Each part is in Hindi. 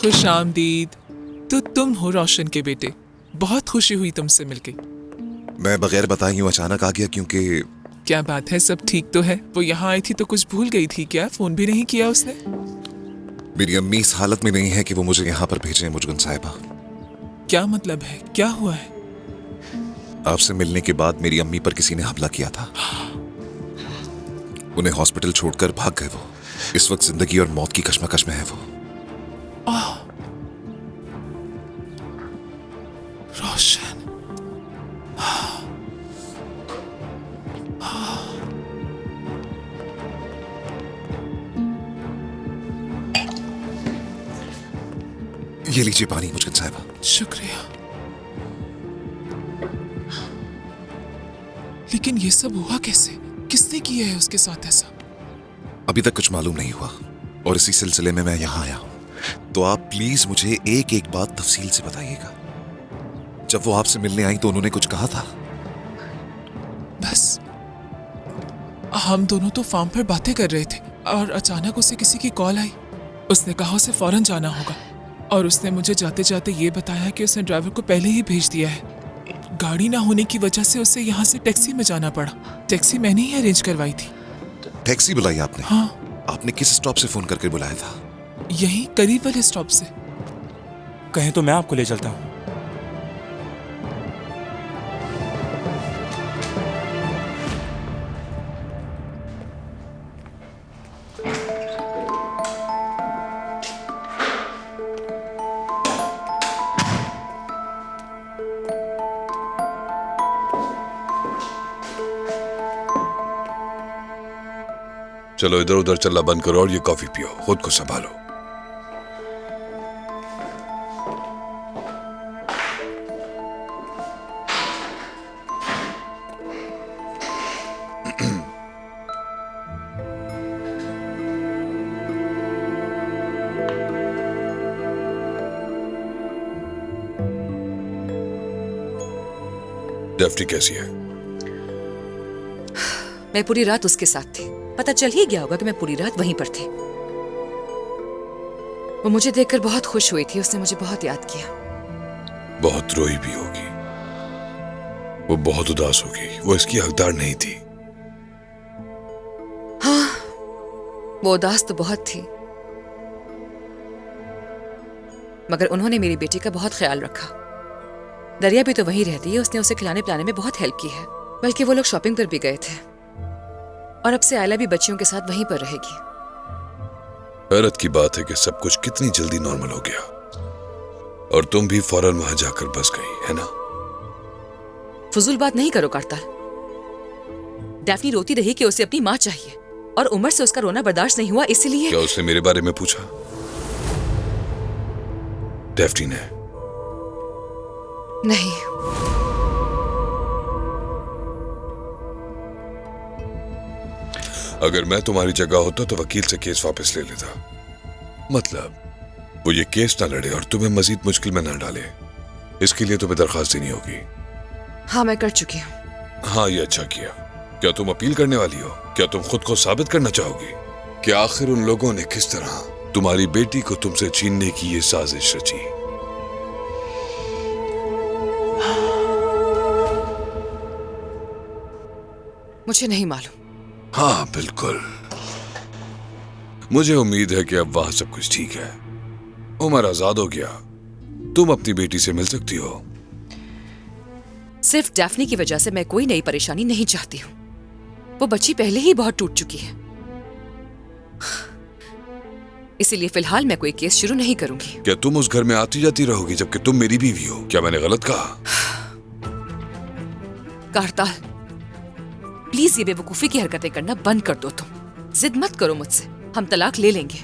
खुश आमदीद। तो तुम हो रोशन के बेटे, बहुत खुशी हुई तुमसे मिलके। मैं बगैर बताए यूं अचानक आ गया क्योंकि क्या बात है, सब ठीक तो है? वो यहाँ आई थी तो कुछ भूल गई थी क्या? फोन भी नहीं किया उसने? मेरी अम्मी इस हालत में नहीं है कि वो मुझे यहाँ पर भेजें मुजगन साहिबा। क्या मतलब है, क्या हुआ है? आपसे मिलने के बाद मेरी अम्मी पर किसी ने हमला किया था। उन्हें हॉस्पिटल छोड़कर भाग गए वो। इस वक्त जिंदगी और मौत की कश्मकश में है वो। रोशन, ये लीजिए पानी मुजगन साहिबा। शुक्रिया। लेकिन ये सब हुआ कैसे? किसने किया है उसके साथ ऐसा? अभी तक कुछ मालूम नहीं हुआ और इसी सिलसिले में मैं यहाँ आया हूँ। तो आप प्लीज मुझे एक एक बात तफसील से बताइएगा। जब वो आपसे मिलने आई तो उन्होंने कुछ कहा था? बस हम दोनों तो फार्म पर बातें कर रहे थे और अचानक उसे किसी की कॉल आई। उसने कहा उसे फौरन जाना होगा और उसने मुझे जाते जाते ये बताया कि उसने ड्राइवर को पहले ही भेज दिया है। गाड़ी ना होने की वजह से उसे यहाँ से टैक्सी में जाना पड़ा। टैक्सी मैंने ही अरेंज करवाई थी। टैक्सी बुलाई आपने? हाँ। आपने किस स्टॉप से फोन करके बुलाया था? यहीं करीब वाले स्टॉप से। कहें तो मैं आपको ले चलता हूँ। चलो इधर उधर चलना बंद करो और ये कॉफी पियो, खुद को संभालो। डेफ्टी कैसी है? मैं पूरी रात उसके साथ थी। पता चल ही गया होगा कि मैं पूरी रात वहीं पर थी। वो मुझे देखकर बहुत खुश हुई थी। उसने मुझे बहुत याद किया। बहुत रोई भी होगी, वो बहुत उदास होगी। वो इसकी हकदार नहीं थी। हाँ, वो उदास तो बहुत थी, मगर उन्होंने मेरी बेटी का बहुत ख्याल रखा। दरिया भी तो वहीं रहती है। उसने उसे खिलाने पिलाने में बहुत हेल्प की है। बल्कि वो लोग शॉपिंग पर भी गए थे और अब से आयला भी बच्चियों के साथ वहीं पर रहेगी। हैरत की बात है कि सब कुछ कितनी जल्दी नॉर्मल हो गया और तुम भी फौरन वहां जाकर बस गई, है ना? फजूल बात नहीं करो कारताल। डैफ्नी रोती रही कि उसे अपनी माँ चाहिए और उमर से उसका रोना बर्दाश्त नहीं हुआ, इसीलिए। क्या उसने मेरे बारे में पूछा? डेफ्टी ने? नहीं। अगर मैं तुम्हारी जगह होता तो वकील से केस वापस ले लेता। मतलब वो ये केस ना लड़े और तुम्हें मजीद मुश्किल में ना डाले। इसके लिए तुम्हें दरखास्त देनी होगी। हाँ, मैं कर चुकी हूँ। हाँ, ये अच्छा किया। क्या तुम अपील करने वाली हो? क्या तुम खुद को साबित करना चाहोगी कि आखिर उन लोगों ने किस तरह तुम्हारी बेटी को तुमसे छीनने की ये साजिश रची? मुझे नहीं मालूम। हाँ बिल्कुल, मुझे उम्मीद है कि अब वहां सब कुछ ठीक है। उमर आजाद हो गया, तुम अपनी बेटी से मिल सकती हो। सिर्फ डैफ्नी की वजह से मैं कोई नई परेशानी नहीं चाहती हूँ। वो बच्ची पहले ही बहुत टूट चुकी है। इसीलिए फिलहाल मैं कोई केस शुरू नहीं करूंगी। क्या तुम उस घर में आती जाती रहोगी जबकि तुम मेरी बीवी हो? क्या मैंने गलत कहा? कारताल, प्लीज ये बेवकूफी की हरकतें करना बंद कर दो। तुम जिद मत करो मुझसे। हम तलाक ले लेंगे।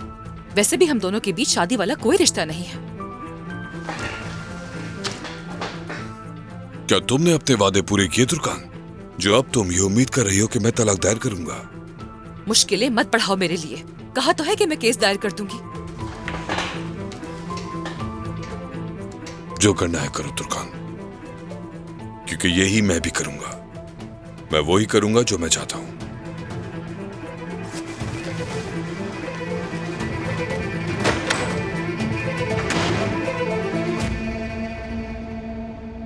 वैसे भी हम दोनों के बीच शादी वाला कोई रिश्ता नहीं है। क्या तुमने अपने वादे पूरे किए तुर्कान? जो अब तुम ये उम्मीद कर रही हो कि मैं तलाक दायर करूंगा? मुश्किलें मत बढ़ाओ मेरे लिए। कहा तो है कि मैं केस दायर कर दूंगी। जो करना है करो तुर्कान, क्योंकि यही मैं भी करूंगा। मैं वही करूंगा जो मैं चाहता हूं।